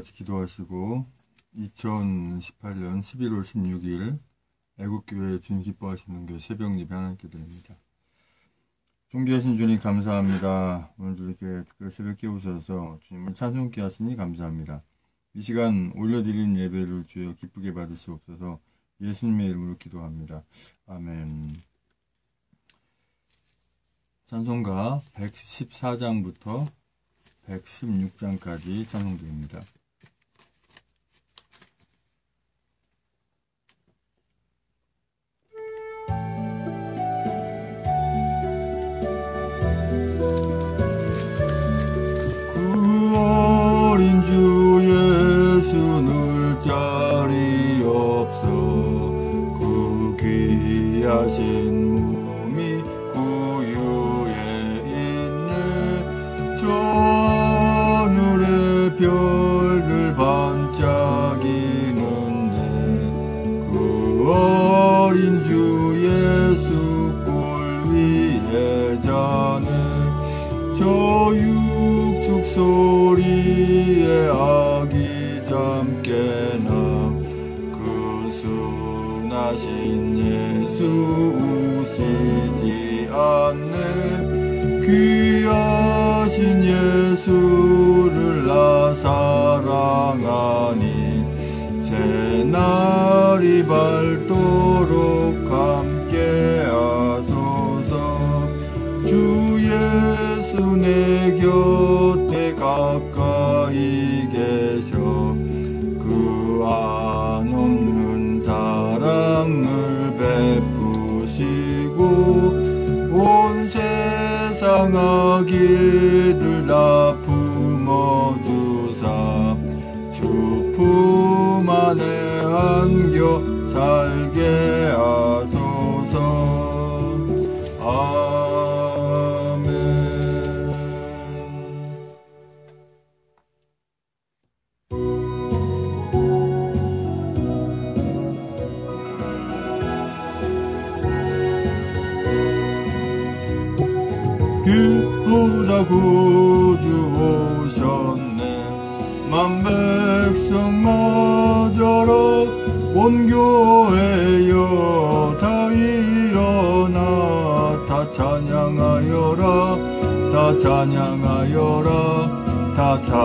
같이 기도하시고 2018년 11월 16일 애국교회 주님 기뻐하시는 교회 새벽 예배 하나님께 드립니다. 존귀하신 주님 감사합니다. 오늘도 이렇게 특별히 새벽 깨우셔서 주님을 찬송케 하시니 감사합니다. 이 시간 올려드리는 예배를 주여 기쁘게 받으시옵소서. 예수님의 이름으로 기도합니다. 아멘. 찬송가 114장부터 116장까지 찬송드립니다. 그 어린 주 예수 늘 자리 없어 그 귀하신 별들 반짝이는데 그 어린 주 예수 꼴 위에 자네 저 육축 소리에 아기 잠깨나 그 순하신 예수 우시지 않네 귀하신 예수를 나 사랑하니 새날이 밝도록 함께 하소서 주 예수 내 곁에 가까이 계셔 그 한없는 사랑을 베푸시고 온 세상 아기들 다 품어주사 주 품 안에 안겨 살게 하소서. 아멘. 기쁘다 구주 오셨네 만 백성 맞아라 온 교회여 다 일어나 다 찬양하여라 다 찬양하여라 다 찬양하여라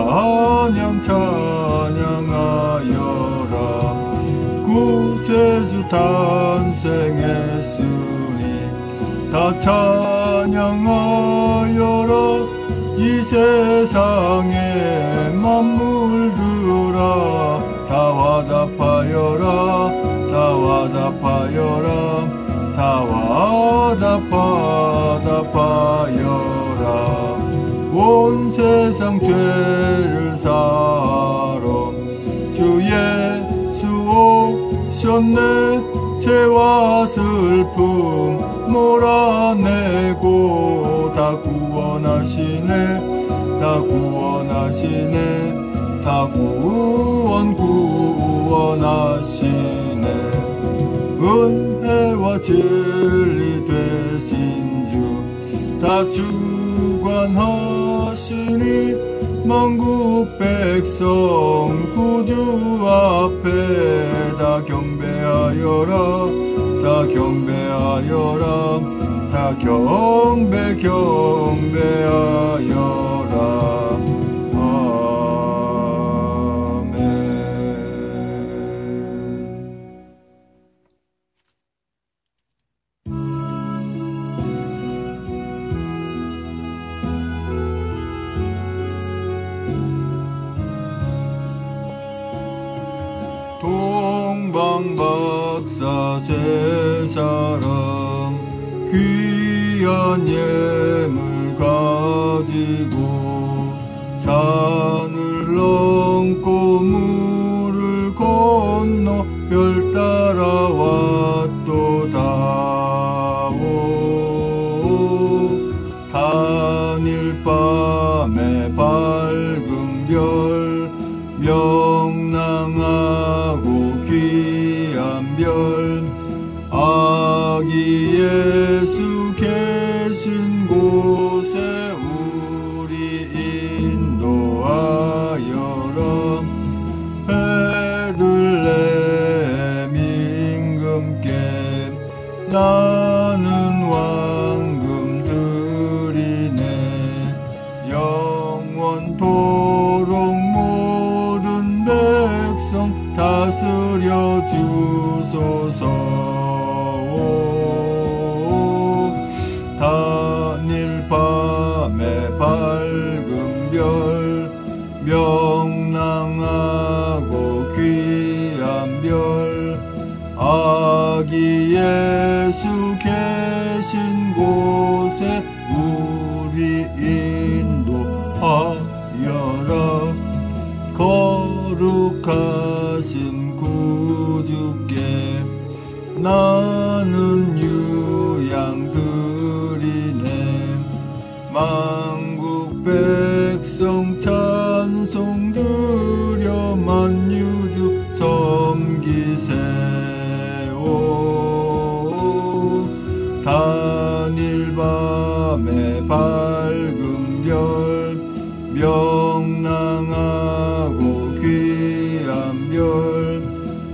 구세주 탄생했으니 다 찬양하여라 이 세상의 만물들아 다 화답하여라 다 화답하여라 다 화답하여라 온 세상 죄를 사러 주 예수 오셨네 죄와 슬픔 몰아내고 다 구원하시네 다 구원하시네 다 구원하시네 은혜와 진리 되신 주 다 주관하시니 만국 백성 구주 앞에 다 경배하여라 다 경배하여라 다 경배하여라. 동방박사 세 사람 귀한 예물 가지고 산을 넘고 물을 건너 별 따라 왔도다오 단일 밤에 밝은 별 명랑하고 귀한 별 아기 예수 계신 곳에 우리 인도하여라 인도하여라. 거룩하신 구주께 나는 유양 드리네. 만국 백성 찬송 드려 만유주 섬기세오. 단일 밤에 밝은 별 명랑하고 귀한 별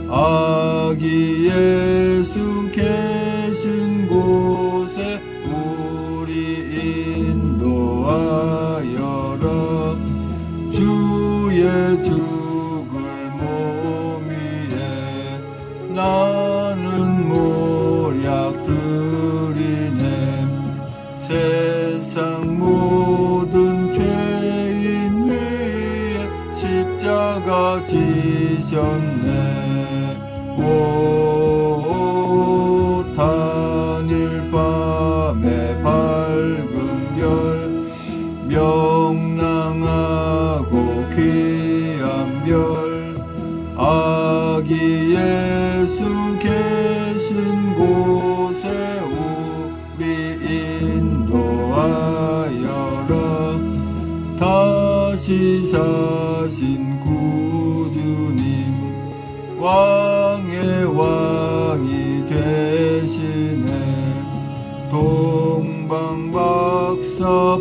아기 예수 계신 곳에 우리 인도하여라. 주의 죽을 몸 위에 나는 모략 드리네. 세상 모든 죄인 위에 십자가 지셨네. 오 단일 밤에 밝은 별 명랑하고 귀한 별 아기 예수 계신 곳에 우리 인도하여라. 다시 사신 구주님 왕의 왕이 되시네. 동방박사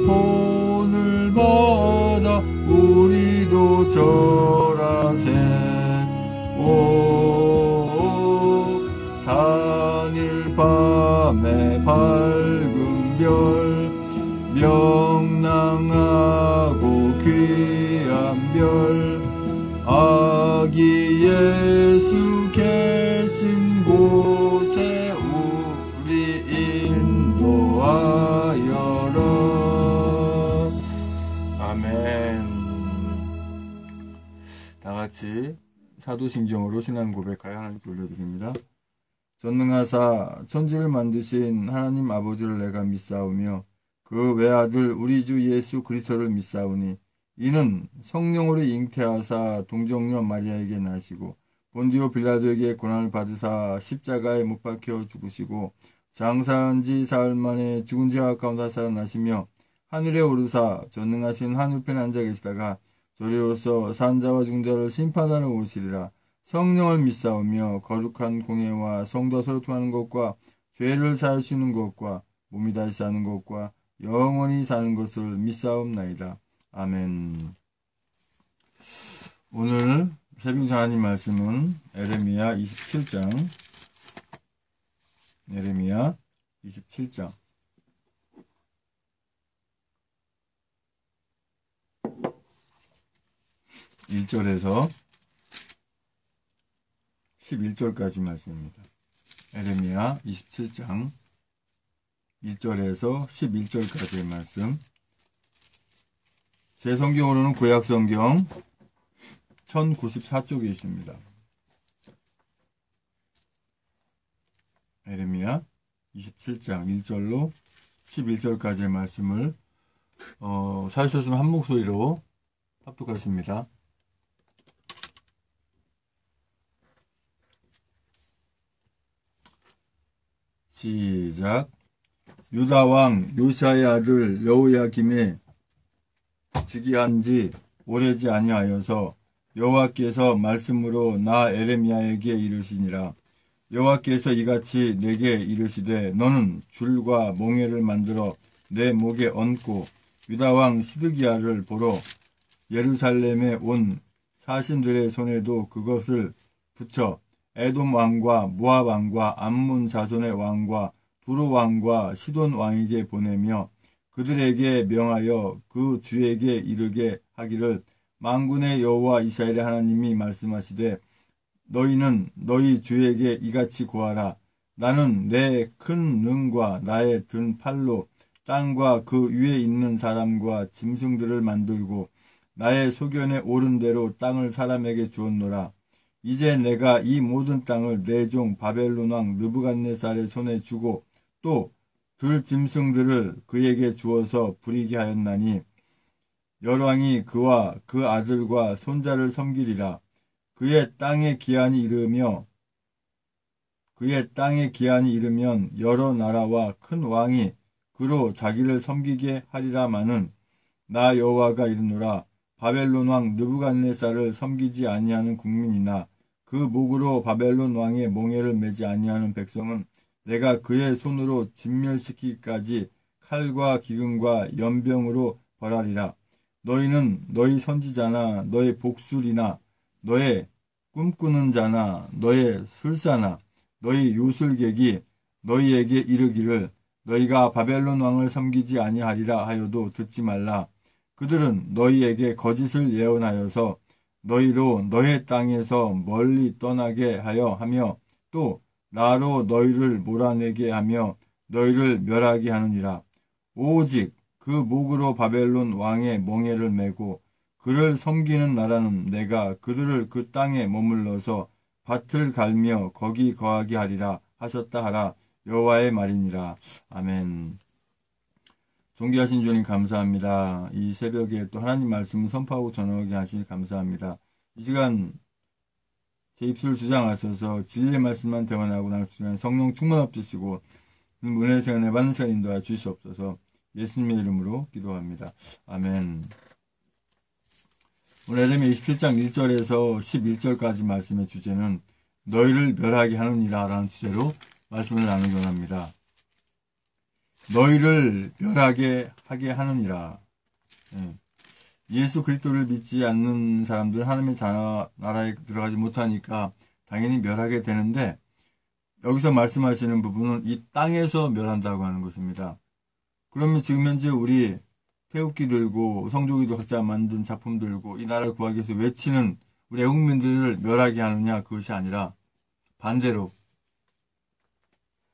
본을 받아 우리도 절하세. 오 단일 밤에 밝은 별 명랑하고 귀한 별 아기 예수 계신 곳에 우리 인도하여라. 아멘. 다같이 사도신경으로 신앙 고백하여 하나님께 올려드립니다. 전능하사 천지를 만드신 하나님 아버지를 내가 믿사오며 그 외아들 우리 주 예수 그리스도를 믿사오니 이는 성령으로 잉태하사 동정녀 마리아에게 나시고 본디오 빌라도에게 고난을 받으사 십자가에 못 박혀 죽으시고 장사한 지 사흘 만에 죽은 자 가운데 살아나시며 하늘에 오르사 전능하신 하늘편에 앉아 계시다가 저리로서 산자와 중자를 심판하러 오시리라. 성령을 믿사오며 거룩한 공예와 성도와 소통하는 것과 죄를 사하시는 것과 몸이 다시 사는 것과 영원히 사는 것을 믿사옵나이다. 아멘. 오늘 새벽 하나님 말씀은 에레미야 27장 에레미야 27장 1절에서 11절까지 말씀입니다. 에레미야 27장 1절에서 11절까지의 말씀. 제 성경으로는 구약성경 1094쪽에 있습니다. 에레미야 27장 1절로 11절까지의 말씀을 사실은 한 목소리로 합독하십니다. 시작. 유다 왕 요시아의 아들 여호야김의 즉위한 지 오래지 아니하여서 여호와께서 말씀으로 나 에레미야에게 이르시니라. 여호와께서 이같이 내게 이르시되 너는 줄과 몽에를 만들어 내 목에 얹고 유다 왕 시드기야를 보러 예루살렘에 온 사신들의 손에도 그것을 붙여 에돔 왕과 모압 왕과 암몬 자손의 왕과 두로 왕과 시돈 왕에게 보내며 그들에게 명하여 그 주에게 이르게 하기를 만군의 여호와 이스라엘의 하나님이 말씀하시되 너희는 너희 주에게 이같이 고하라. 나는 내 큰 능과 나의 든 팔로 땅과 그 위에 있는 사람과 짐승들을 만들고 나의 소견에 오른 대로 땅을 사람에게 주었노라. 이제 내가 이 모든 땅을 내 종 바벨론 왕 느부갓네살의 손에 주고 또 들짐승들을 그에게 주어서 부리게 하였나니 열왕이 그와 그 아들과 손자를 섬기리라. 그의 땅의 기한이 이르면 여러 나라와 큰 왕이 그로 자기를 섬기게 하리라마는 나 여호와가 이르노라. 바벨론 왕 느부갓네살을 섬기지 아니하는 국민이나 그 목으로 바벨론 왕의 몽해를 매지 아니하는 백성은 내가 그의 손으로 진멸시키기까지 칼과 기근과 연병으로 벌하리라. 너희는 너희 선지자나 너희 복술이나 너의 꿈꾸는 자나 너의 술사나 너희 요술객이 너희에게 이르기를 너희가 바벨론 왕을 섬기지 아니하리라 하여도 듣지 말라. 그들은 너희에게 거짓을 예언하여서 너희로 너의 땅에서 멀리 떠나게 하며 또 나로 너희를 몰아내게 하며 너희를 멸하게 하느니라. 오직 그 목으로 바벨론 왕의 몽해를 메고 그를 섬기는 나라는 내가 그들을 그 땅에 머물러서 밭을 갈며 거기 거하게 하리라 하셨다 하라. 여호와의 말이니라. 아멘. 존귀하신 주님 감사합니다. 이 새벽에 또 하나님 말씀을 선포하고 전하게 하시니 감사합니다. 이 시간 제 입술을 주장하셔서 진리의 말씀만 대원하고 나는 주시는 성령 충만 없으시고 은혜 시간에 받는 시간 인도하여 주시옵소서. 예수님의 이름으로 기도합니다. 아멘. 오늘 에레미야 27장 1절에서 11절까지 말씀의 주제는 너희를 멸하게 하느니라 라는 주제로 말씀을 나누기 원합니다. 너희를 멸하게 하게 하느니라. 예수 그리스도를 믿지 않는 사람들은 하나님의 나라에 들어가지 못하니까 당연히 멸하게 되는데 여기서 말씀하시는 부분은 이 땅에서 멸한다고 하는 것입니다. 그러면 지금 현재 우리 태극기 들고 성조기도 각자 만든 작품 들고 이 나라를 구하기 위해서 외치는 우리 애국민들을 멸하게 하느냐, 그것이 아니라 반대로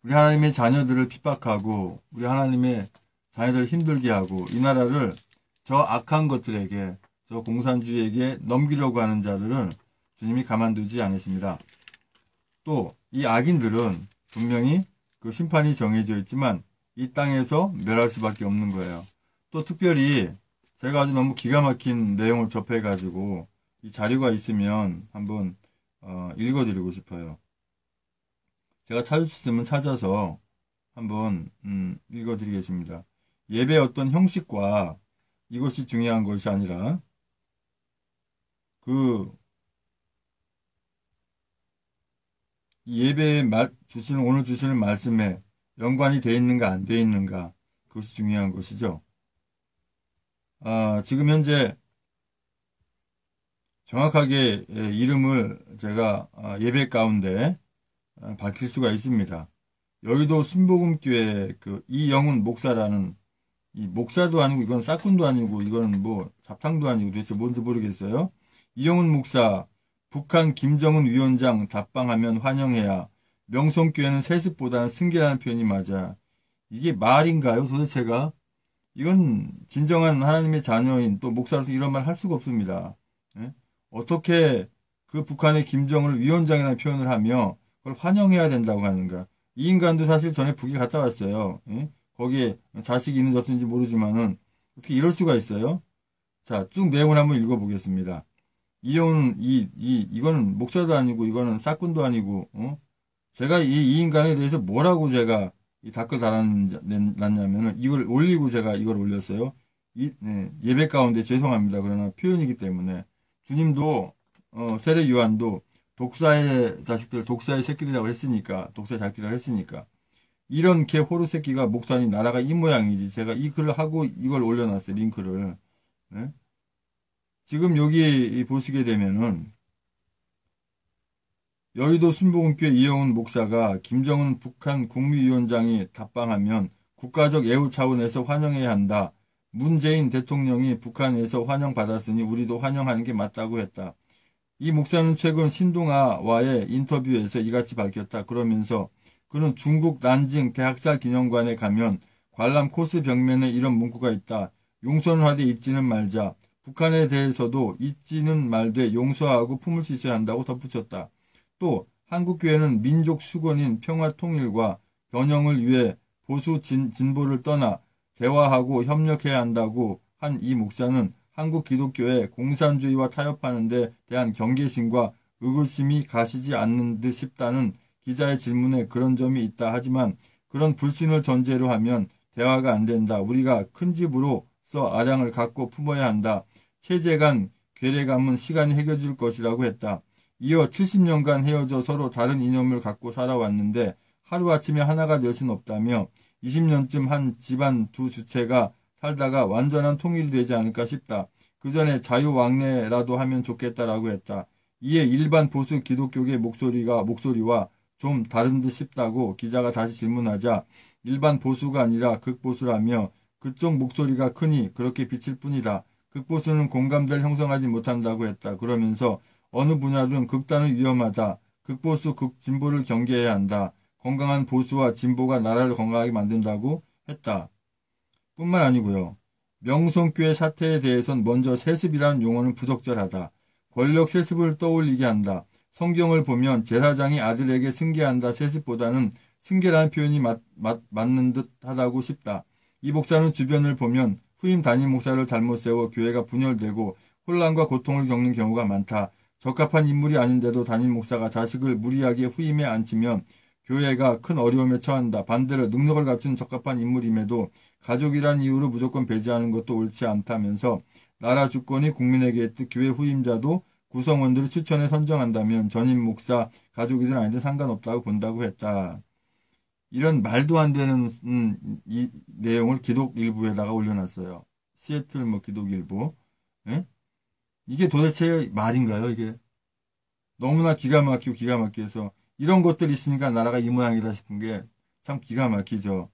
우리 하나님의 자녀들을 핍박하고 우리 하나님의 자녀들을 힘들게 하고 이 나라를 저 악한 것들에게, 저 공산주의에게 넘기려고 하는 자들은 주님이 가만두지 않으십니다. 또 이 악인들은 분명히 그 심판이 정해져 있지만 이 땅에서 멸할 수밖에 없는 거예요. 또 특별히 제가 아주 너무 기가 막힌 내용을 접해가지고 이 자료가 있으면 한번 읽어드리고 싶어요. 제가 찾을 수 있으면 찾아서 한번 읽어드리겠습니다. 예배의 어떤 형식과 이것이 중요한 것이 아니라 예배에 오늘 주시는 말씀에 연관이 되어 있는가 안 되어 있는가, 그것이 중요한 것이죠. 지금 현재 정확하게 이름을 제가 예배 가운데 밝힐 수가 있습니다. 여의도 순복음교회 그 이영훈 목사라는, 이 목사도 아니고 이건 싹군도 아니고 이건 뭐 잡탕도 아니고 도대체 뭔지 모르겠어요. 이영훈 목사, 북한 김정은 위원장 답방하면 환영해야, 명성교회는 세습보다는 승계라는 표현이 맞아. 이게 말인가요 도대체가? 이건 진정한 하나님의 자녀인 또 목사로서 이런 말 할 수가 없습니다. 어떻게 그 북한의 김정은 위원장이라는 표현을 하며 그걸 환영해야 된다고 하는가? 이 인간도 사실 전에 북에 갔다 왔어요. 거기에 자식이 있는지 어떤지 모르지만은 어떻게 이럴 수가 있어요? 자, 쭉 내용을 한번 읽어보겠습니다. 이거는 목사도 아니고 이거는 싹군도 아니고, 제가 이 인간에 대해서 뭐라고 제가 이 댓글 달았냐면은 이걸 올리고 제가 이걸 올렸어요. 예배 가운데 죄송합니다. 그러나 표현이기 때문에 주님도 세례 요한도 독사의 자식들, 독사의 새끼들이라고 했으니까, 독사의 자식들이라고 했으니까 이런 개 호루 새끼가 목사니 나라가 이 모양이지. 제가 이 글을 하고 이걸 올려놨어요. 링크를. 지금 여기 보시게 되면은 여의도 순복음교회 이영훈 목사가 김정은 북한 국무위원장이 답방하면 국가적 예우 차원에서 환영해야 한다. 문재인 대통령이 북한에서 환영받았으니 우리도 환영하는 게 맞다고 했다. 이 목사는 최근 신동아와의 인터뷰에서 이같이 밝혔다. 그러면서 그는 중국 난징 대학살 기념관에 가면 관람 코스 벽면에 이런 문구가 있다. 용서는 하되 잊지는 말자. 북한에 대해서도 잊지는 말되 용서하고 품을 수 있어야 한다고 덧붙였다. 또 한국교회는 민족 수건인 평화 통일과 번영을 위해 보수 진보를 떠나 대화하고 협력해야 한다고 한 이 목사는 한국 기독교의 공산주의와 타협하는 데 대한 경계심과 의구심이 가시지 않는 듯 싶다는 기자의 질문에 그런 점이 있다. 하지만 그런 불신을 전제로 하면 대화가 안 된다. 우리가 큰 집으로서 아량을 갖고 품어야 한다. 체제 간 괴뢰감은 시간이 해결줄 것이라고 했다. 이어 70년간 헤어져 서로 다른 이념을 갖고 살아왔는데 하루아침에 하나가 될 수는 없다며 20년쯤 한 집안 두 주체가 살다가 완전한 통일이 되지 않을까 싶다. 그 전에 자유왕래라도 하면 좋겠다라고 했다. 이에 일반 보수 기독교계 목소리와 좀 다른 듯 싶다고 기자가 다시 질문하자 일반 보수가 아니라 극보수라며 그쪽 목소리가 크니 그렇게 비칠 뿐이다. 극보수는 공감대를 형성하지 못한다고 했다. 그러면서 어느 분야든 극단은 위험하다. 극보수, 극진보를 경계해야 한다. 건강한 보수와 진보가 나라를 건강하게 만든다고 했다. 뿐만 아니고요. 명성교회 사태에 대해선 먼저 세습이라는 용어는 부적절하다. 권력 세습을 떠올리게 한다. 성경을 보면 제사장이 아들에게 승계한다. 세습보다는 승계라는 표현이 맞는 듯 하다고 싶다. 이 목사는 주변을 보면 후임 담임 목사를 잘못 세워 교회가 분열되고 혼란과 고통을 겪는 경우가 많다. 적합한 인물이 아닌데도 담임 목사가 자식을 무리하게 후임에 앉히면 교회가 큰 어려움에 처한다. 반대로 능력을 갖춘 적합한 인물임에도 가족이란 이유로 무조건 배제하는 것도 옳지 않다면서 나라 주권이 국민에게 있듯 교회 후임자도 구성원들을 추천해 선정한다면 전임 목사 가족이든 아니든 상관없다고 본다고 했다. 이런 말도 안 되는 이 내용을 기독일보에다가 올려놨어요. 시애틀 기독일보. 예? 이게 도대체 말인가요? 이게 너무나 기가 막혀서 이런 것들이 있으니까 나라가 이 모양이다 싶은 게 참 기가 막히죠.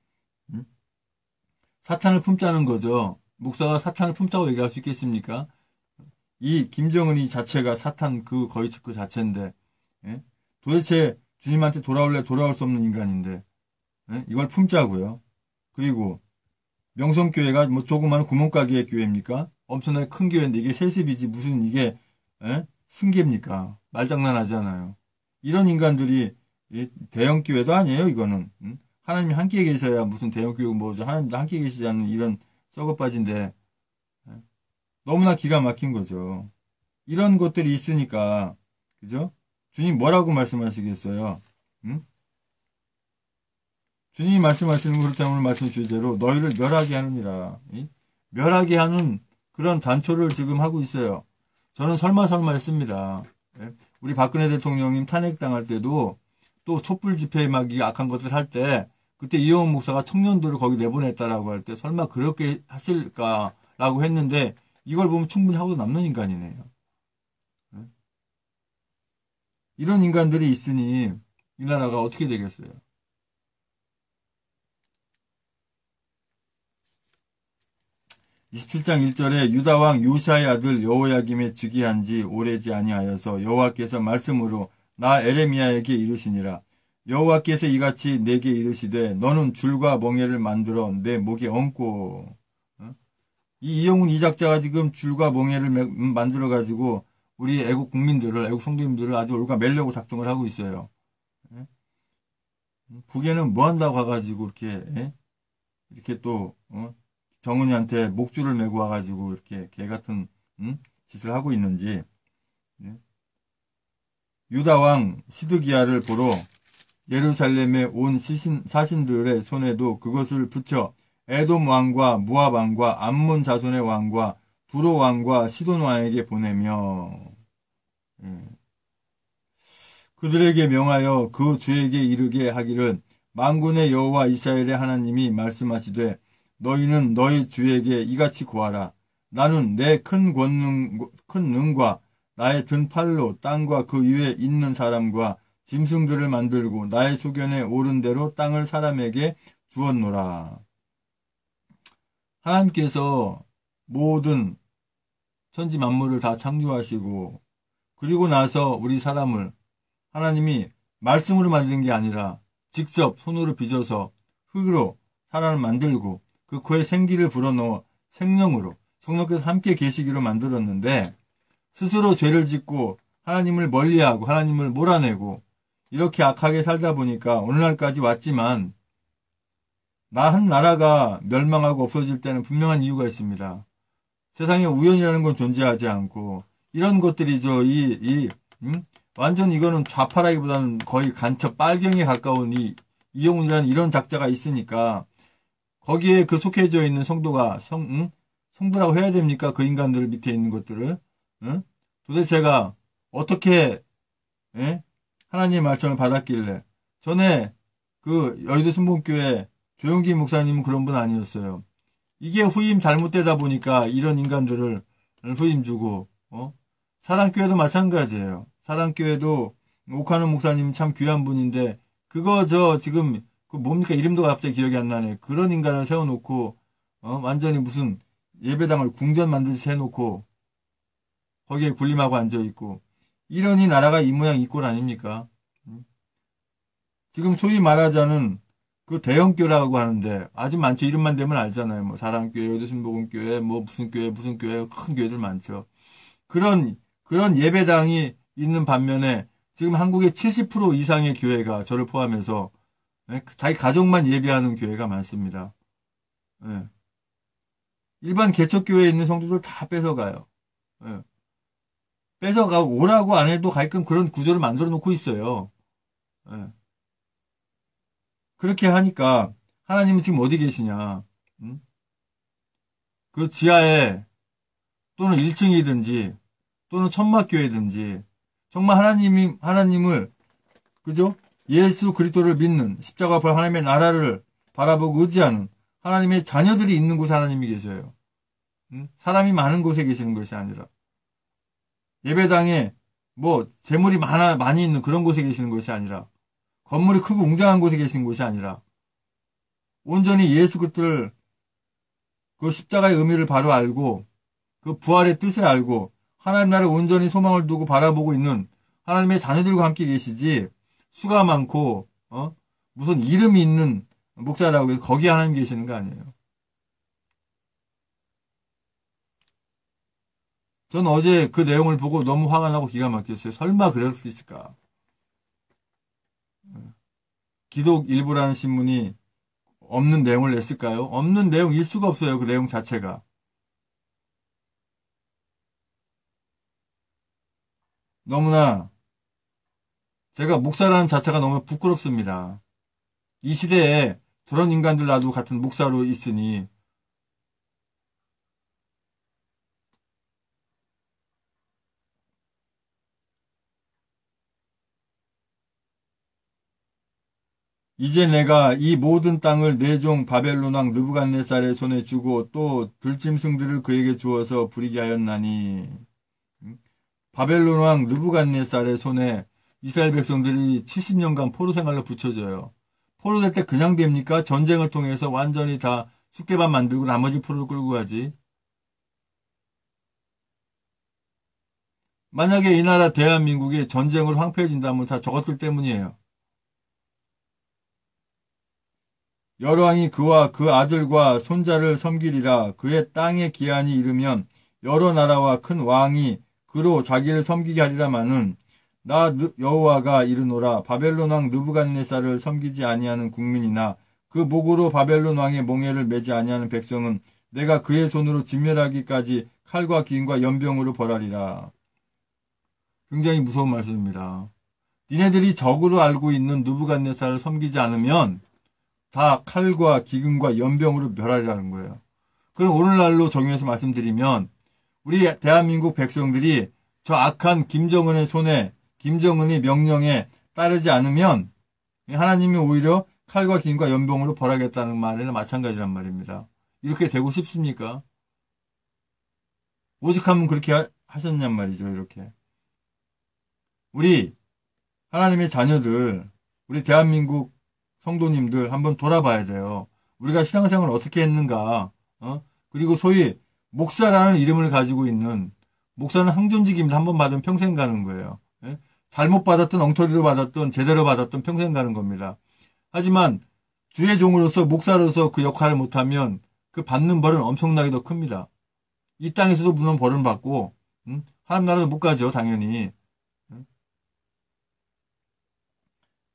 응? 사탄을 품자는 거죠. 목사가 사탄을 품자고 얘기할 수 있겠습니까? 이 김정은이 자체가 사탄 거의 그 자체인데, 예? 도대체 주님한테 돌아올 수 없는 인간인데, 예? 이걸 품자고요. 그리고 명성교회가 조그마한 구멍가게의 교회입니까? 엄청나게 큰 교회인데 이게 세습이지 무슨 이게 승계입니까? 말장난하잖아요. 이런 인간들이 대형 교회도 아니에요. 이거는 하나님이 함께 계셔야 무슨 대형 교회 뭐죠? 하나님도 함께 계시지 않는 이런 썩어빠진데 너무나 기가 막힌 거죠. 이런 것들이 있으니까 그죠? 주님 뭐라고 말씀하시겠어요? 주님이 말씀하시는 거 그렇다면 오늘 말씀 주제로 너희를 멸하게 하느니라. 멸하게 하는 그런 단초를 지금 하고 있어요. 저는 설마 했습니다. 우리 박근혜 대통령님 탄핵당할 때도 또 촛불 집회 막 이 악한 것을 할 때 그때 이영훈 목사가 청년들을 거기 내보냈다라고 할 때 설마 그렇게 하실까라고 했는데 이걸 보면 충분히 하고도 남는 인간이네요. 이런 인간들이 있으니 이 나라가 어떻게 되겠어요? 27장 1절에 유다왕 요시아의 아들 여호야김의 즉위한 지 오래지 아니하여서 여호와께서 말씀으로 나 에레미야에게 이르시니라. 여호와께서 이같이 내게 이르시되 너는 줄과 멍에를 만들어 내 목에 얹고 이 이영훈 이 작자가 지금 줄과 멍에를 만들어 가지고 우리 애국 국민들을 애국 성도님들을 아주 올가 매려고 작정을 하고 있어요. 북에는 뭐 한다고 가가지고 이렇게 또 정은이한테 목줄을 메고 와가지고 이렇게 개 같은 짓을 하고 있는지. 유다 왕 시드기야를 보러 예루살렘에 온 사신들의 손에도 그것을 붙여 에돔 왕과 무압 왕과 암몬 자손의 왕과 두로 왕과 시돈 왕에게 보내며 그들에게 명하여 그 주에게 이르게 하기를 만군의 여호와 이스라엘의 하나님이 말씀하시되 너희는 너희 주에게 이같이 고하라. 나는 내 큰 능과 나의 든 팔로 땅과 그 위에 있는 사람과 짐승들을 만들고 나의 소견에 오른 대로 땅을 사람에게 주었노라. 하나님께서 모든 천지 만물을 다 창조하시고 그리고 나서 우리 사람을 하나님이 말씀으로 만든 게 아니라 직접 손으로 빚어서 흙으로 사람을 만들고 그 코에 생기를 불어넣어 생명으로 성령께서 함께 계시기로 만들었는데 스스로 죄를 짓고 하나님을 멀리하고 하나님을 몰아내고 이렇게 악하게 살다 보니까 오늘날까지 왔지만 한 나라가 멸망하고 없어질 때는 분명한 이유가 있습니다. 세상에 우연이라는 건 존재하지 않고, 이런 것들이죠. 완전 이거는 좌파라기보다는 거의 간첩 빨경에 가까운 이용훈이라는 이런 작자가 있으니까, 거기에 그 속해져 있는 성도가, 성도라고 해야 됩니까? 그 인간들 밑에 있는 것들을. 도대체가 어떻게, 하나님의 말씀을 받았길래. 전에 그 여의도 순복음교회 조용기 목사님은 그런 분 아니었어요. 이게 후임 잘못되다 보니까 이런 인간들을 후임 주고, 사랑교회도 마찬가지예요. 사랑교회도 옥하는 목사님 참 귀한 분인데, 지금, 뭡니까? 이름도 갑자기 기억이 안 나네. 그런 인간을 세워놓고, 완전히 무슨 예배당을 궁전 만들듯이 해놓고, 거기에 군림하고 앉아있고, 이러니 나라가 이 모양 이 꼴 아닙니까? 지금 소위 말하자는 그 대형교회라고 하는데, 아주 많죠. 이름만 대면 알잖아요. 뭐, 사랑교회, 여도순복음교회, 뭐, 무슨 교회, 큰 교회들 많죠. 그런 예배당이 있는 반면에, 지금 한국의 70% 이상의 교회가 저를 포함해서, 자기 가족만 예배하는 교회가 많습니다. 예. 일반 개척교회에 있는 성도들 다 뺏어가요. 예. 뺏어가고 오라고 안 해도 가끔 그런 구조를 만들어 놓고 있어요. 예. 그렇게 하니까 하나님은 지금 어디 계시냐? 그 지하에 또는 1층이든지 또는 천막교회든지 정말 하나님을 그죠? 예수 그리스도를 믿는 십자가 앞을 하나님의 나라를 바라보고 의지하는 하나님의 자녀들이 있는 곳에 하나님이 계셔요. 사람이 많은 곳에 계시는 것이 아니라 예배당에 뭐 재물이 많이 있는 그런 곳에 계시는 것이 아니라 건물이 크고 웅장한 곳에 계신 곳이 아니라 온전히 예수 그리스도를 그 십자가의 의미를 바로 알고 그 부활의 뜻을 알고 하나님 나라에 온전히 소망을 두고 바라보고 있는 하나님의 자녀들과 함께 계시지 수가 많고 무슨 이름이 있는 목사라고 해서 거기에 하나님 계시는 거 아니에요. 전 어제 그 내용을 보고 너무 화가 나고 기가 막혔어요. 설마 그럴 수 있을까? 기독 일부라는 신문이 없는 내용을 냈을까요? 없는 내용일 수가 없어요. 그 내용 자체가. 너무나 제가 목사라는 자체가 너무 부끄럽습니다. 이 시대에 저런 인간들 나도 같은 목사로 있으니 이제 내가 이 모든 땅을 내 종 바벨론 왕 느부갓네살의 손에 주고 또 들짐승들을 그에게 주어서 부리게 하였나니 바벨론 왕 느부갓네살의 손에 이스라엘 백성들이 70년간 포로 생활로 붙여져요. 포로 될 때 그냥 됩니까? 전쟁을 통해서 완전히 다 쑥대밭 만들고 나머지 포로를 끌고 가지. 만약에 이 나라 대한민국이 전쟁으로 황폐해진다면 다 저것들 때문이에요. 여러왕이 그와 그 아들과 손자를 섬기리라. 그의 땅의 기한이 이르면 여러 나라와 큰 왕이 그로 자기를 섬기게 하리라마는 나 여호와가 이르노라. 바벨론 왕 느부갓네살을 섬기지 아니하는 국민이나 그 목으로 바벨론 왕의 몽해를 매지 아니하는 백성은 내가 그의 손으로 진멸하기까지 칼과 기인과 연병으로 벌하리라. 굉장히 무서운 말씀입니다. 니네들이 적으로 알고 있는 느부갓네살을 섬기지 않으면 다 칼과 기근과 연병으로 멸하리라는 거예요. 그럼 오늘날로 적용해서 말씀드리면 우리 대한민국 백성들이 저 악한 김정은의 손에 김정은의 명령에 따르지 않으면 하나님이 오히려 칼과 기근과 연병으로 벌하겠다는 말에는 마찬가지란 말입니다. 이렇게 되고 싶습니까? 오직하면 그렇게 하셨냔 말이죠. 이렇게 우리 하나님의 자녀들 우리 대한민국 성도님들 한번 돌아봐야 돼요. 우리가 신앙생활을 어떻게 했는가, 그리고 소위 목사라는 이름을 가지고 있는 목사는 항존직입니다. 한번 받으면 평생 가는 거예요. 예? 잘못 받았던 엉터리로 받았던 제대로 받았던 평생 가는 겁니다. 하지만 주의 종으로서 목사로서 그 역할을 못하면 그 받는 벌은 엄청나게 더 큽니다. 이 땅에서도 물론 벌은 받고 하나님 나라도 못 가죠. 당연히.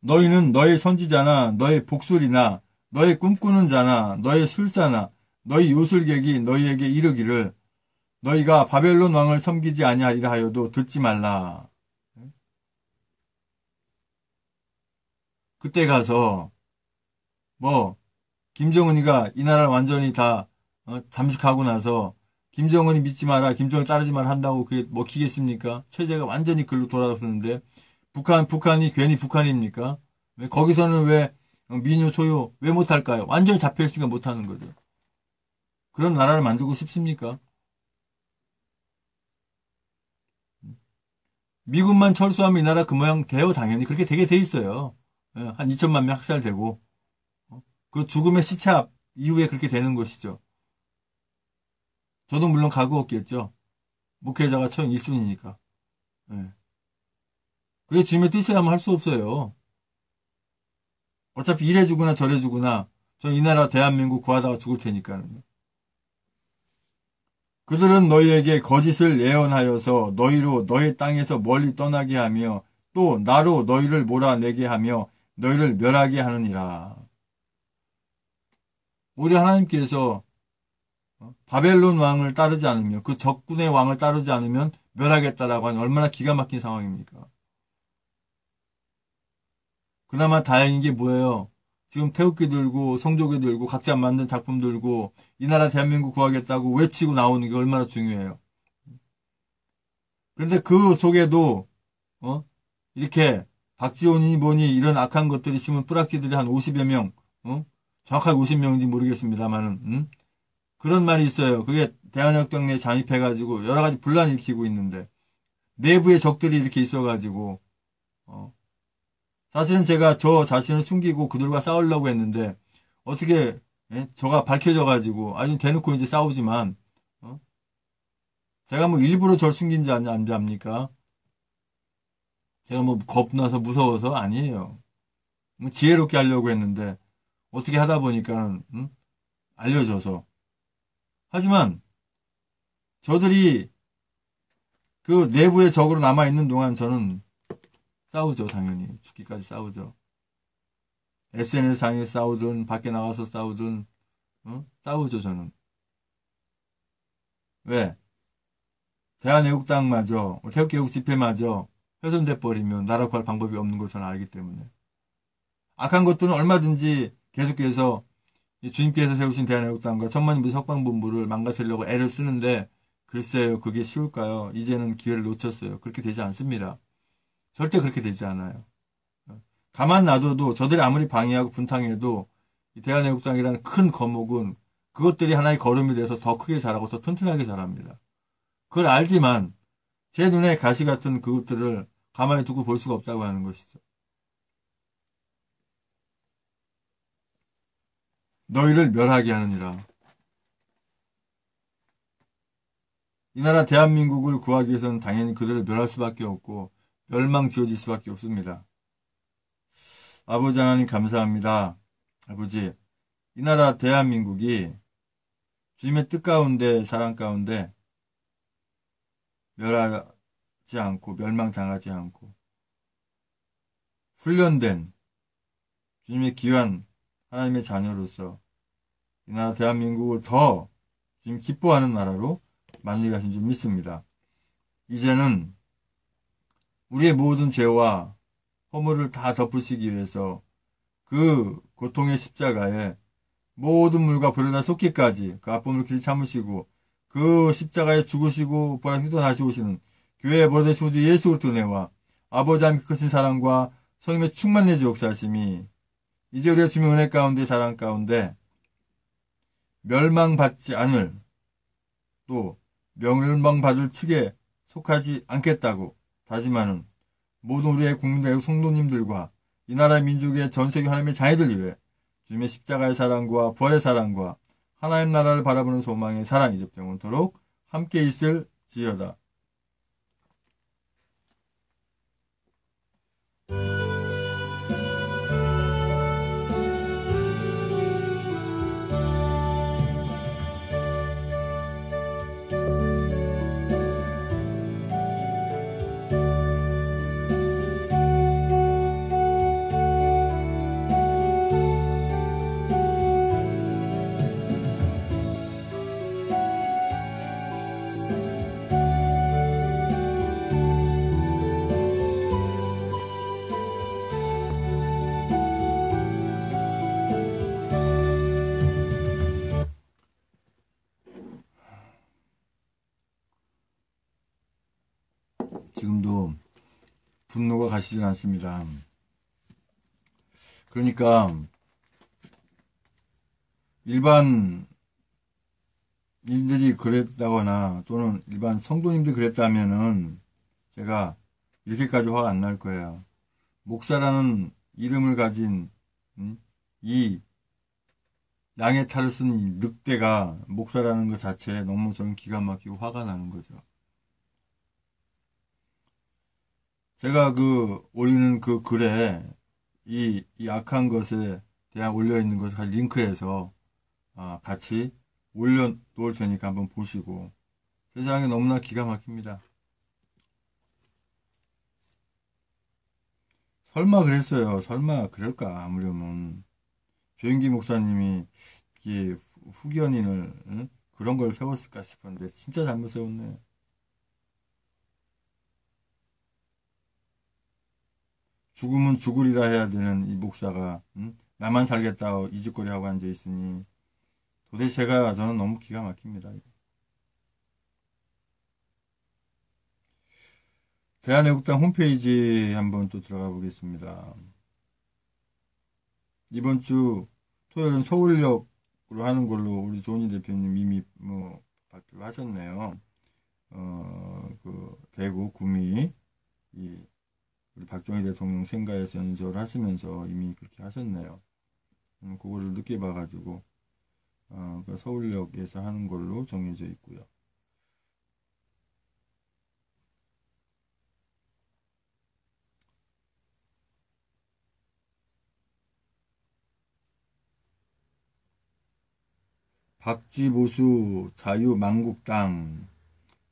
너희는 너의 선지자나 너의 복술이나 너의 꿈꾸는 자나 너의 술사나 너희 요술객이 너희에게 이르기를 너희가 바벨론 왕을 섬기지 아니하리라 하여도 듣지 말라. 그때 가서 뭐 김정은이가 이 나라를 완전히 다 잠식하고 나서 김정은이 믿지 마라, 김정은 따르지 마라 한다고 그게 먹히겠습니까? 체제가 완전히 글로 돌아서는데 북한이 괜히 북한입니까? 거기서는 왜 민요 소유 왜 못할까요? 완전히 잡혀있으니까 못하는 거죠. 그런 나라를 만들고 싶습니까? 미군만 철수하면 이 나라 그 모양 돼요. 당연히 그렇게 되게 돼 있어요. 한 2천만 명 학살되고 그 죽음의 시차 이후에 그렇게 되는 것이죠. 저도 물론 각오 없겠죠. 목회자가 처형 1순위니까. 그게 주님의 뜻이라면 할 수 없어요. 어차피 이래 주거나 저래 주거나 전 이 나라 대한민국 구하다가 죽을 테니까요. 그들은 너희에게 거짓을 예언하여서 너희로 너희 땅에서 멀리 떠나게 하며 또 나로 너희를 몰아내게 하며 너희를 멸하게 하느니라. 우리 하나님께서 바벨론 왕을 따르지 않으면 그 적군의 왕을 따르지 않으면 멸하겠다라고 하니 얼마나 기가 막힌 상황입니까? 그나마 다행인 게 뭐예요? 지금 태극기 들고 성조기 들고 각자 만든 작품 들고 이 나라 대한민국 구하겠다고 외치고 나오는 게 얼마나 중요해요. 그런데 그 속에도 이렇게 박지원이니 뭐니 이런 악한 것들이 심은 뿌락지들이 한 50여 명, 정확하게 50명인지 모르겠습니다만은 그런 말이 있어요. 그게 대한혁명에 잠입해가지고 여러 가지 분란을 일으키고 있는데 내부에 적들이 이렇게 있어가지고 사실은 제가 저 자신을 숨기고 그들과 싸우려고 했는데 어떻게 저가 밝혀져가지고 아니 대놓고 이제 싸우지만 제가 뭐 일부러 절 숨긴지 안 압니까? 제가 뭐 겁나서 무서워서 아니에요. 지혜롭게 하려고 했는데 어떻게 하다 보니까 알려져서. 하지만 저들이 그 내부의 적으로 남아있는 동안 저는 싸우죠. 당연히 죽기까지 싸우죠. SNS상에 싸우든 밖에 나가서 싸우든 싸우죠. 저는. 왜? 대한애국당마저 태극기애국 집회마저 훼손돼 버리면 나라 구할 방법이 없는 걸 저는 알기 때문에 악한 것들은 얼마든지 계속해서 주님께서 세우신 대한애국당과 천만인부 석방본부를 망가뜨리려고 애를 쓰는데 글쎄요. 그게 쉬울까요? 이제는 기회를 놓쳤어요. 그렇게 되지 않습니다. 절대 그렇게 되지 않아요. 가만 놔둬도 저들이 아무리 방해하고 분탕해도 이 대한애국당이라는 큰 거목은 그것들이 하나의 걸음이 돼서 더 크게 자라고 더 튼튼하게 자랍니다. 그걸 알지만 제 눈에 가시 같은 그것들을 가만히 두고 볼 수가 없다고 하는 것이죠. 너희를 멸하게 하느니라. 이 나라 대한민국을 구하기 위해서는 당연히 그들을 멸할 수밖에 없고 멸망 지어질 수밖에 없습니다. 아버지 하나님 감사합니다. 아버지, 이 나라 대한민국이 주님의 뜻 가운데 사랑 가운데 멸하지 않고 멸망당하지 않고 훈련된 주님의 귀한 하나님의 자녀로서 이 나라 대한민국을 더 주님 기뻐하는 나라로 만들게 하신 줄 믿습니다. 이제는 우리의 모든 죄와 허물을 다 덮으시기 위해서 그 고통의 십자가에 모든 물과 불을 다 쏟기까지 그 아픔을 길이 참으시고 그 십자가에 죽으시고 부활하시고 다시 오시는 교회의 버릇의 주주 예수 그리스도의 은혜와 아버지 하나님의 크신 사랑과 성령의 충만의 주 역사하심이 이제 우리가 주님의 은혜 가운데 사랑 가운데 멸망받지 않을 또 멸망받을 측에 속하지 않겠다고 다짐하는 모든 우리의 국민들, 성도님들과 이 나라의 민족의 전세계 하나님의 자녀들 위해 주님의 십자가의 사랑과 부활의 사랑과 하나님 나라를 바라보는 소망의 사랑이 접정토록 함께 있을지어다. 지금도 분노가 가시질 않습니다. 그러니까 일반 인들이 그랬다거나 또는 일반 성도님들이 그랬다면은 제가 이렇게까지 화가 안 날 거예요. 목사라는 이름을 가진 이 양의 탈을 쓴 이 늑대가 목사라는 것 자체에 너무 저는 기가 막히고 화가 나는 거죠. 제가 올리는 그 글에 이 악한 것에 대한 올려있는 것을 링크해서 같이 올려놓을 테니까 한번 보시고. 세상에 너무나 기가 막힙니다. 설마 그랬어요. 설마 그럴까 아무려면. 조영기 목사님이 이게 후견인을 그런 걸 세웠을까 싶었는데 진짜 잘못 세웠네. 죽으면 죽으리라 해야 되는 이 목사가 나만 살겠다고 이짓거리하고 앉아있으니 도대체 저는 너무 기가 막힙니다. 대한애국당 홈페이지 한번 또 들어가 보겠습니다. 이번 주 토요일은 서울역으로 하는 걸로 우리 조은희 대표님 이미 발표를 하셨네요. 대구 구미 우리 박정희 대통령 생가에서 연설하시면서 이미 그렇게 하셨네요. 그거를 늦게 봐가지고 서울역에서 하는 걸로 정해져 있고요. 박쥐보수 자유만국당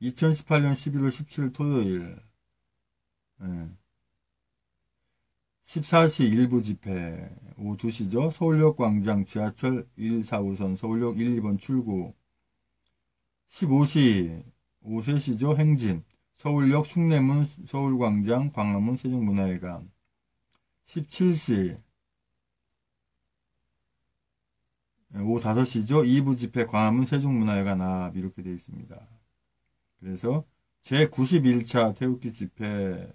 2018년 11월 17일 토요일 14시 일부 집회 오후 2시죠. 서울역 광장 지하철 1, 4호선 서울역 1, 2번 출구 15시 오후 3시죠. 행진 서울역 숭례문 서울광장 광화문 세종문화회관 17시 오후 5시죠. 2부 집회 광화문 세종문화회관 앞 이렇게 되어 있습니다. 그래서 제91차 태극기 집회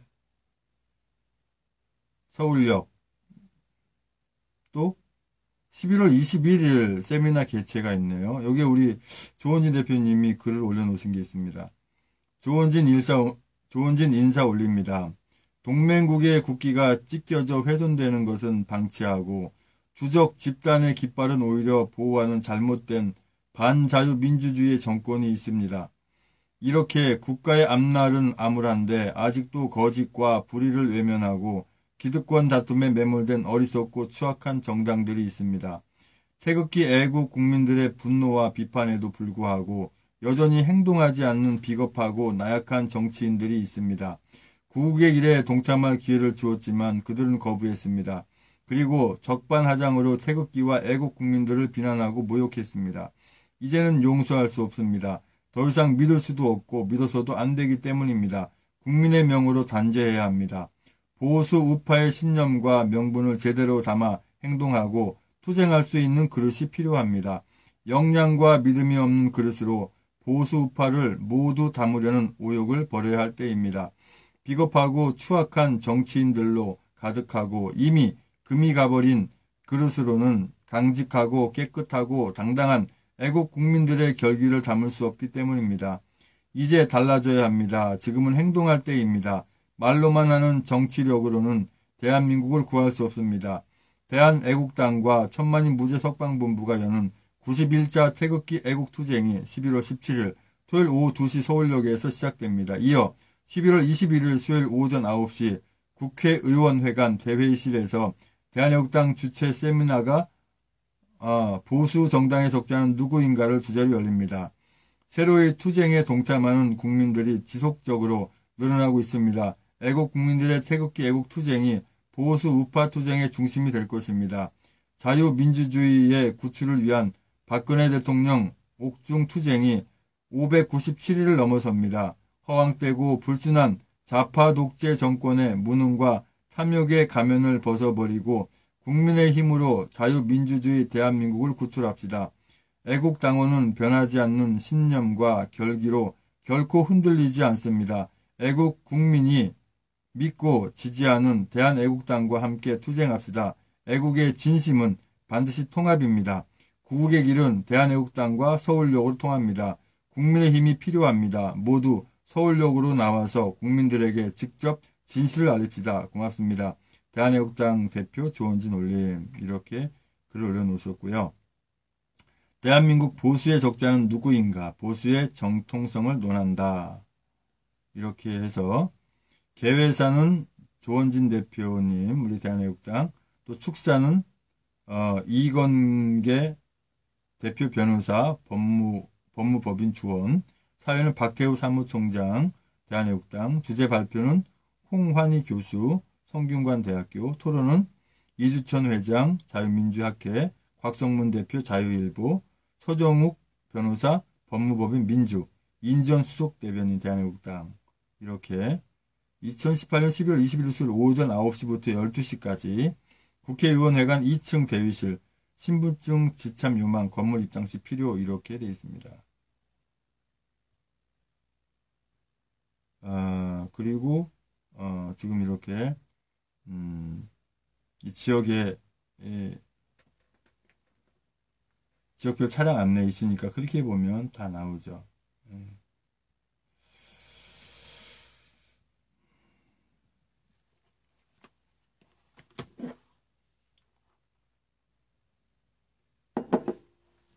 서울역 또 11월 21일 세미나 개최가 있네요. 여기에 우리 조은진 대표님이 글을 올려놓으신 게 있습니다. 조은진 인사 올립니다. 동맹국의 국기가 찢겨져 훼손되는 것은 방치하고 주적 집단의 깃발은 오히려 보호하는 잘못된 반자유민주주의 정권이 있습니다. 이렇게 국가의 앞날은 암울한데 아직도 거짓과 불의를 외면하고 기득권 다툼에 매몰된 어리석고 추악한 정당들이 있습니다. 태극기 애국 국민들의 분노와 비판에도 불구하고 여전히 행동하지 않는 비겁하고 나약한 정치인들이 있습니다. 구국의 일에 동참할 기회를 주었지만 그들은 거부했습니다. 그리고 적반하장으로 태극기와 애국 국민들을 비난하고 모욕했습니다. 이제는 용서할 수 없습니다. 더 이상 믿을 수도 없고 믿어서도 안 되기 때문입니다. 국민의 명으로 단죄해야 합니다. 보수 우파의 신념과 명분을 제대로 담아 행동하고 투쟁할 수 있는 그릇이 필요합니다. 역량과 믿음이 없는 그릇으로 보수 우파를 모두 담으려는 오욕을 버려야 할 때입니다. 비겁하고 추악한 정치인들로 가득하고 이미 금이 가버린 그릇으로는 강직하고 깨끗하고 당당한 애국 국민들의 결기를 담을 수 없기 때문입니다. 이제 달라져야 합니다. 지금은 행동할 때입니다. 말로만 하는 정치력으로는 대한민국을 구할 수 없습니다. 대한애국당과 천만인 무죄석방본부가 여는 91자 태극기 애국투쟁이 11월 17일 토요일 오후 2시 서울역에서 시작됩니다. 이어 11월 21일 수요일 오전 9시 국회의원회관 대회의실에서 대한애국당 주최 세미나가 보수 정당에 적지 않은 누구인가를 주제로 열립니다. 새로의 투쟁에 동참하는 국민들이 지속적으로 늘어나고 있습니다. 애국 국민들의 태극기 애국 투쟁이 보수 우파 투쟁의 중심이 될 것입니다. 자유민주주의의 구출을 위한 박근혜 대통령 옥중 투쟁이 597일을 넘어섭니다. 허황되고 불순한 좌파 독재 정권의 무능과 탐욕의 가면을 벗어버리고 국민의 힘으로 자유민주주의 대한민국을 구출합시다. 애국당원은 변하지 않는 신념과 결기로 결코 흔들리지 않습니다. 애국 국민이 믿고 지지하는 대한애국당과 함께 투쟁합시다. 애국의 진심은 반드시 통합입니다. 구국의 길은 대한애국당과 서울역으로 통합니다. 국민의 힘이 필요합니다. 모두 서울역으로 나와서 국민들에게 직접 진실을 알립시다. 고맙습니다. 대한애국당 대표 조원진 올림, 이렇게 글을 올려놓으셨고요. 대한민국 보수의 적자는 누구인가? 보수의 정통성을 논한다. 이렇게 해서 개회사는 조원진 대표님, 우리 대한애국당, 또 축사는 이건계 대표 변호사, 법무법인 주원, 사회는 박혜우 사무총장, 대한애국당, 주제 발표는 홍환희 교수, 성균관 대학교, 토론은 이주천 회장, 자유민주학회, 곽성문 대표 자유일보, 서정욱 변호사, 법무법인 민주, 인전 수석 대변인 대한애국당, 이렇게 2018년 12월 21일 수요일 오전 9시부터 12시까지 국회의원회관 2층 대위실, 신분증 지참 요망, 건물 입장 시 필요, 이렇게 되어 있습니다. 그리고 지금 이렇게 이 지역에 지역별 차량 안내 있으니까 클릭해보면 다 나오죠.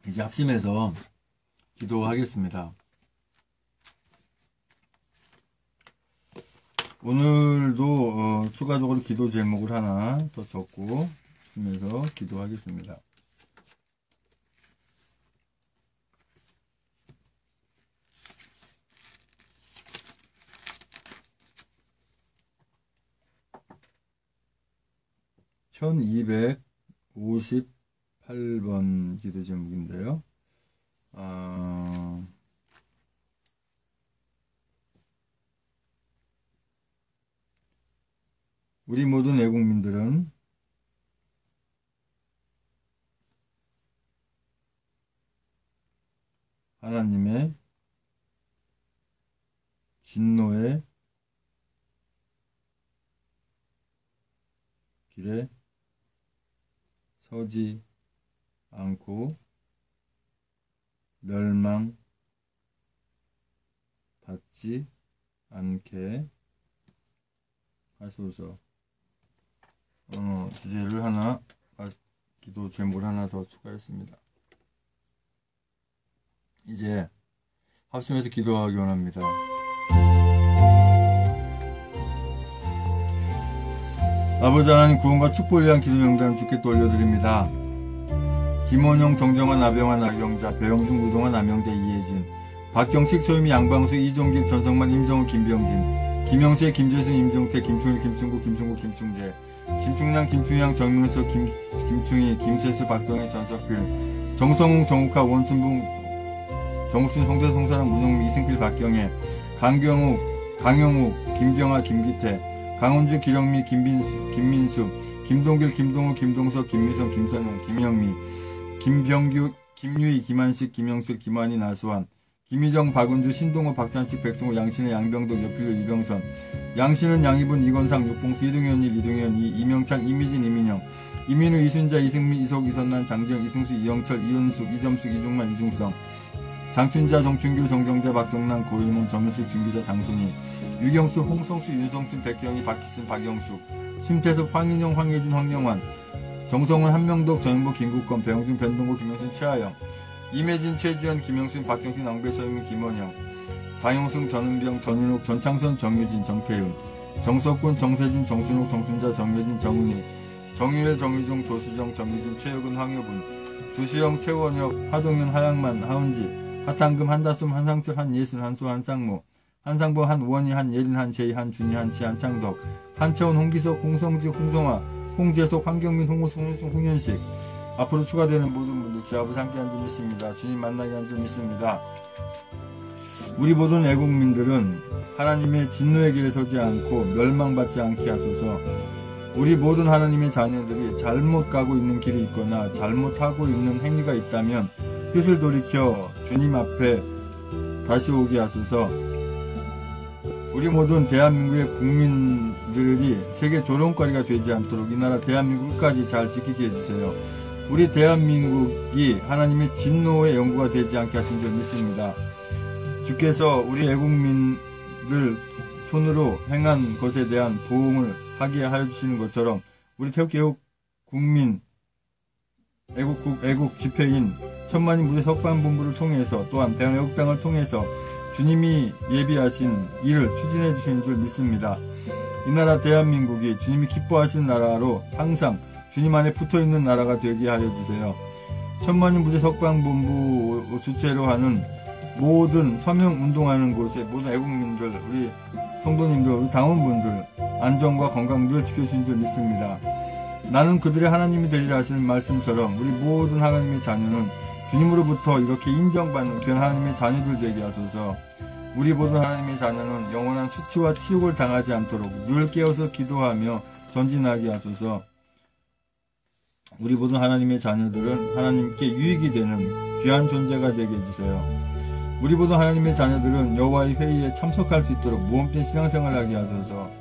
이제 합심해서 기도하겠습니다. 오늘도 추가적으로 기도 제목을 하나 더 적고 합심해서 기도하겠습니다. (1258번) 기도 제목인데요. 우리 모든 애국민들은 하나님의 진노의 길에 서지 않고 멸망받지 않게 하소서. 주제를 하나, 기도 제목을 하나 더 추가했습니다. 이제 합심해서 기도하기 원합니다. 아버지 하나님, 구원과 축복을 위한 기도 명단 주께 또 올려드립니다. 김원영, 정정환, 나병환, 나경자, 배영준, 구동환, 남영자, 이혜진, 박경식, 소유미, 양방수, 이종길, 전성만, 임정우, 김병진, 김영수의, 김재순, 임종태, 김충일, 김충국, 김충국, 김충재, 김충남, 김충양, 정민수, 김충희, 김세수, 박성희, 전석필, 정성웅, 정욱하, 원순붕, 정수진, 송대, 송사람, 문용미, 이승필, 박경혜, 강경욱, 강영욱, 김경아, 김기태, 강원주, 기령미, 김민수, 김동길, 김동우, 김동석, 김미성, 김선영, 김영미, 김병규, 김유희, 김한식, 김영술, 김환희, 나수환, 김희정, 박은주, 신동호, 박찬식, 백승호, 양신의, 양병덕, 여필로, 이병선, 양신은, 양희분, 이건상, 육봉수, 이동현, 이동현, 이명창, 이미진, 이민영, 이민우, 이순자, 이승민, 이석, 이선난, 장지영, 이승수, 이영철, 이은숙, 이점숙, 이중만, 이중성, 장춘자, 정춘규, 정정자, 박정남, 고인원, 정현식, 준기자, 장순희, 유경수, 홍성수, 윤성춘, 백경희, 박희순, 박영숙, 심태섭, 황인영, 황혜진, 황영환, 정성훈, 한명덕, 전영보, 김국건, 배영준, 변동구, 김영순, 최하영, 임혜진, 최지연, 김영순, 박경신, 낭배, 서유민, 김원영, 장용승, 전은병, 전인욱, 전창선, 정유진, 정태윤, 정석군, 정세진, 정순욱, 정순자, 정예진, 정은희, 정유일, 정유종, 조수정, 정유진, 최혁은, 황효분, 주수영, 최원혁, 하동현, 하양만, 하은지, 하탄금, 한다숨, 한상철, 한예순, 한수, 한상모, 한상보, 한우원희, 한예린, 한재희, 한준희, 한치, 한창덕, 한채원, 홍기석, 홍성지, 홍성화, 홍재석, 황경민, 홍우수, 홍윤승, 홍현식. 앞으로 추가되는 모든 분들 주 아버지 함께 한 줄 믿습니다. 주님 만나게 한 줄 믿습니다. 우리 모든 애국민들은 하나님의 진노의 길에 서지 않고 멸망받지 않게 하소서. 우리 모든 하나님의 자녀들이 잘못 가고 있는 길이 있거나 잘못하고 있는 행위가 있다면 뜻을 돌이켜 주님 앞에 다시 오게 하소서. 우리 모든 대한민국의 국민들이 세계 조롱거리가 되지 않도록 이 나라 대한민국까지 잘 지키게 해주세요. 우리 대한민국이 하나님의 진노의 영구가 되지 않게 하신 줄 믿습니다. 주께서 우리 애국민들 손으로 행한 것에 대한 보응을 하게 하여 주시는 것처럼 우리 태극기 애국국민 애국 집회인 천만인 무대 석방본부를 통해서 또한 대한애국당을 통해서 주님이 예비하신 일을 추진해 주시는 줄 믿습니다. 이 나라 대한민국이 주님이 기뻐하시는 나라로 항상 주님 안에 붙어있는 나라가 되게 하여 주세요. 천만인 무대 석방본부 주체로 하는 모든 서명운동하는 곳에 모든 애국민들, 우리 성도님들, 우리 당원분들 안전과 건강 늘 지켜주신 줄 믿습니다. 나는 그들의 하나님이 되리라 하시는 말씀처럼 우리 모든 하나님의 자녀는 주님으로부터 이렇게 인정받는 귀한 하나님의 자녀들 되게 하소서. 우리 모든 하나님의 자녀는 영원한 수치와 치욕을 당하지 않도록 늘 깨어서 기도하며 전진하게 하소서. 우리 모든 하나님의 자녀들은 하나님께 유익이 되는 귀한 존재가 되게 해주세요. 우리 모든 하나님의 자녀들은 여호와의 회의에 참석할 수 있도록 모험된 신앙생활을 하게 하소서.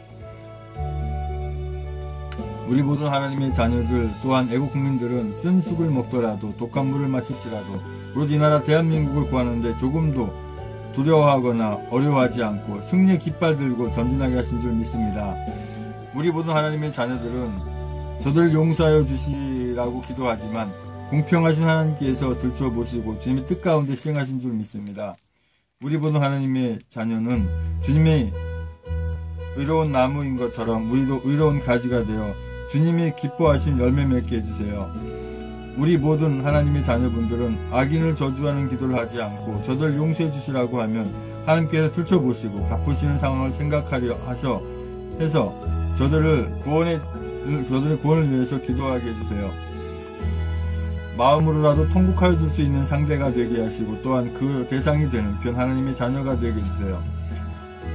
우리 모든 하나님의 자녀들 또한 애국국민들은 쓴 쑥을 먹더라도 독한 물을 마실지라도 오로지 이 나라 대한민국을 구하는데 조금도 두려워하거나 어려워하지 않고 승리의 깃발 들고 전진하게 하신 줄 믿습니다. 우리 모든 하나님의 자녀들은 저들을 용서하여 주시라고 기도하지만 공평하신 하나님께서 들춰보시고 주님의 뜻 가운데 시행하신 줄 믿습니다. 우리 모든 하나님의 자녀는 주님의 의로운 나무인 것처럼 우리도 의로운 가지가 되어 주님이 기뻐하신 열매 맺게 해주세요. 우리 모든 하나님의 자녀분들은 악인을 저주하는 기도를 하지 않고 저들을 용서해 주시라고 하면 하나님께서 들춰보시고 갚으시는 상황을 생각하려 해서 저들의 구원을 위해서 기도하게 해주세요. 마음으로라도 통곡하여 줄 수 있는 상대가 되게 하시고 또한 그 대상이 되는 귀한 하나님의 자녀가 되게 해주세요.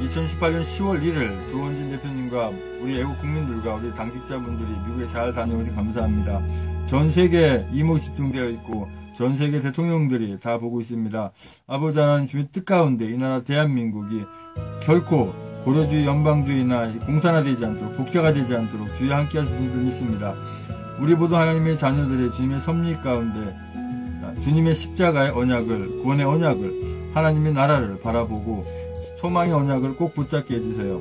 2018년 10월 1일 조원진 대표님과 우리 애국 국민들과 우리 당직자분들이 미국에 잘 다녀오셔서 감사합니다. 전 세계에 이목이 집중되어 있고 전 세계 대통령들이 다 보고 있습니다. 아버지 하나님 주의 뜻 가운데 이 나라 대한민국이 결코 고려주의 연방주의나 공산화되지 않도록 독재가 되지 않도록 주의 함께 하시는 줄 믿습니다. 우리 모두 하나님의 자녀들의 주님의 섭리 가운데 주님의 십자가의 언약을, 구원의 언약을, 하나님의 나라를 바라보고 소망의 언약을 꼭 붙잡게 해주세요.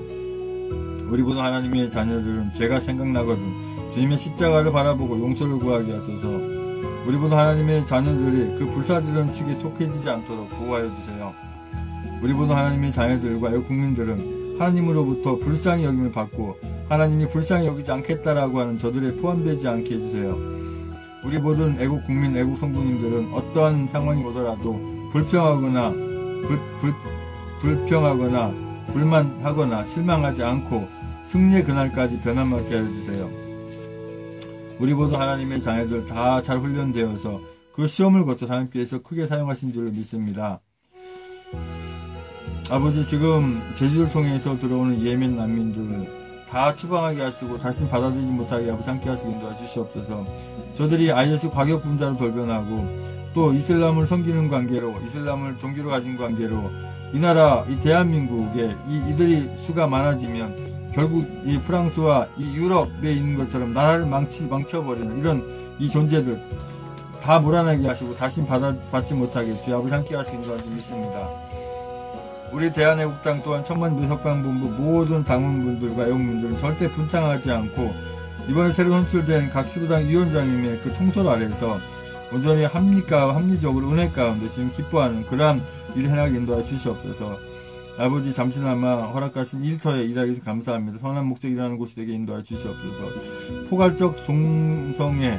우리 모두 하나님의 자녀들은 죄가 생각나거든 주님의 십자가를 바라보고 용서를 구하게 하소서. 우리 모두 하나님의 자녀들이 그 불사지른 축에 속해지지 않도록 보호하여 주세요. 우리 모두 하나님의 자녀들과 애국민들은 하나님으로부터 불쌍히 여김을 받고 하나님이 불쌍히 여기지 않겠다라고 하는 저들에 포함되지 않게 해주세요. 우리 모든 애국국민, 애국성도님들은 어떠한 상황이 오더라도 불평하거나 불만하거나 실망하지 않고 승리의 그날까지 변함없게 해주세요. 우리 모두 하나님의 자녀들 다 잘 훈련되어서 그 시험을 거쳐 하나님께서 크게 사용하신 줄 믿습니다. 아버지, 지금 제주를 통해서 들어오는 예멘 난민들을 다 추방하게 하시고 다시 받아들이지 못하게 아버지 함께 하시고 인도해 주시옵소서. 저들이 IS 과격 분자로 돌변하고 또 이슬람을 섬기는 관계로, 이슬람을 종교로 가진 관계로 이 나라, 이 대한민국에 이들이 수가 많아지면 결국 이 프랑스와 이 유럽에 있는 것처럼 나라를 망쳐버리는 이런 이 존재들 다 몰아내게 하시고 다시 받지 못하게 주의 아버지 함께 하시는 줄 믿습니다. 우리 대한애국당 또한 천만인 석방본부 모든 당원분들과 애국민들은 절대 분탕하지 않고 이번에 새로 선출된 각 시도당 위원장님의 그 통솔 아래에서 온전히 합리적으로 은혜 가운데 지금 기뻐하는 그러한 일을 행하게 인도하여 주시옵소서. 아버지, 잠시나마 허락하신 일터에 일하기 위해서 감사합니다. 선한 목적이라는 곳이 되게 인도하여 주시옵소서. 포괄적 동성애,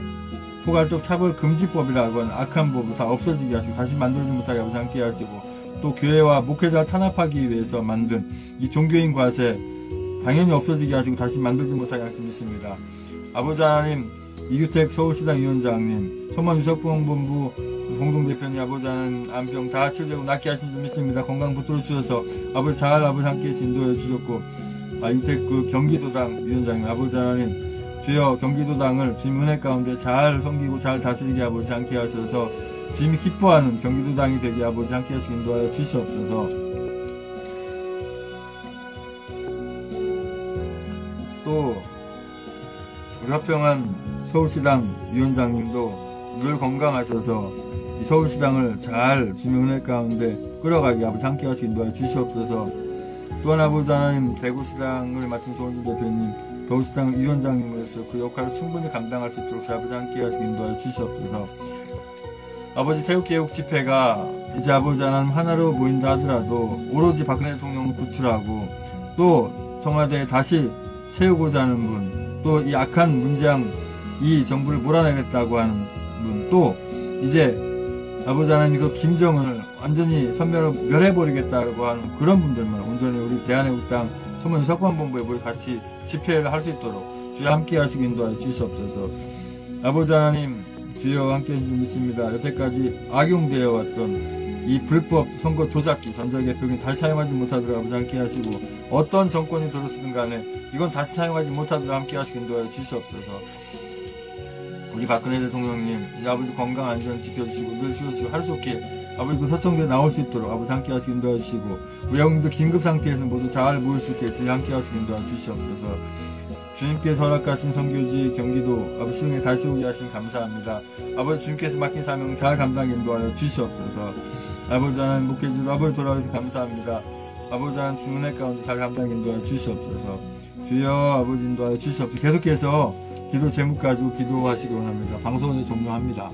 포괄적 차별 금지법이라고 하는 악한 법을 다 없어지게 하시고 다시 만들지 못하게 아버지 함께 하시고 또 교회와 목회자를 탄압하기 위해서 만든 이 종교인 과세 당연히 없어지게 하시고 다시 만들지 못하게 하시고 믿습니다. 아버지 하나님, 이규택 서울시당 위원장님, 천만 유석봉본부 공동대표님, 아버지 하나님 안병 다 치료되고 낫게 하신 줄 믿습니다. 건강 붙들어 주셔서 아버지 잘 아버지 함께 인도해 주셨고, 이규택 그 경기도당 위원장님, 아버지 하나님 주여 경기도당을 주님 은혜 가운데 잘 섬기고 잘 다스리게 아버지 함께 하셔서 주님이 기뻐하는 경기도당이 되게 아버지 함께 하시고 인도하여 주시옵소서. 또 우리 화평한 서울시당 위원장님도 늘 건강하셔서 이 서울시당을 잘 주님 은혜 가운데 끌어가게 아버지 함께 하시기 인도하여 주시옵소서. 또한 아버지 하나님 대구시당을 맡은 조원진 대표님, 서울시당 위원장님으로서 그 역할을 충분히 감당할 수 있도록 아버지 함께 하시기 인도하여 주시옵소서. 아버지 태극개혁 집회가 이제 아버지 하나님 하나로 모인다 하더라도 오로지 박근혜 대통령을 구출하고 또 청와대에 다시 채우고자 하는 분, 또 이 악한 문재양 이 정부를 몰아내겠다고 하는 분, 또 이제 아버지 하나님 그 김정은을 완전히 선멸로 멸해버리겠다고 하는 그런 분들만 온전히 우리 대한애국당 소문 석관본부에 모여 같이 집회를 할 수 있도록 주여 함께 하시고 인도하여 주시옵소서. 아버지 하나님 주여 함께 해주시기 믿습니다. 여태까지 악용되어 왔던 이 불법 선거 조작기 전자개표기 다시 사용하지 못하도록 아버지 함께 하시고, 어떤 정권이 들어서든 간에 이건 다시 사용하지 못하도록 함께 하시고 인도하여 주시옵소서. 우리 박근혜 대통령님 이제 아버지 건강 안전 지켜주시고 늘 지켜주시고 할 수 없게 아버지 그 서청대에 나올 수 있도록 아버지 함께 하시고 인도하여 주시고, 우리 영웅들 긴급 상태에서 모두 잘 모일 수 있게 주여 함께 하시고 인도하여 주시옵소서. 주님께서 허락하신 선교지 경기도 아버지 시흥에 다시 오게 하신 감사합니다. 아버지 주님께서 맡긴 사명 잘 감당 인도하여 주시옵소서. 아버지 하나님 목회지도 아버지 돌아오셔서 감사합니다. 아버지 하나님 주님 은혜 가운데 잘 감당 인도하여 주시옵소서. 주여 아버지 인도하여 주시옵소서. 계속해서 기도 제목 가지고 기도하시기 원합니다. 방송을 종료합니다.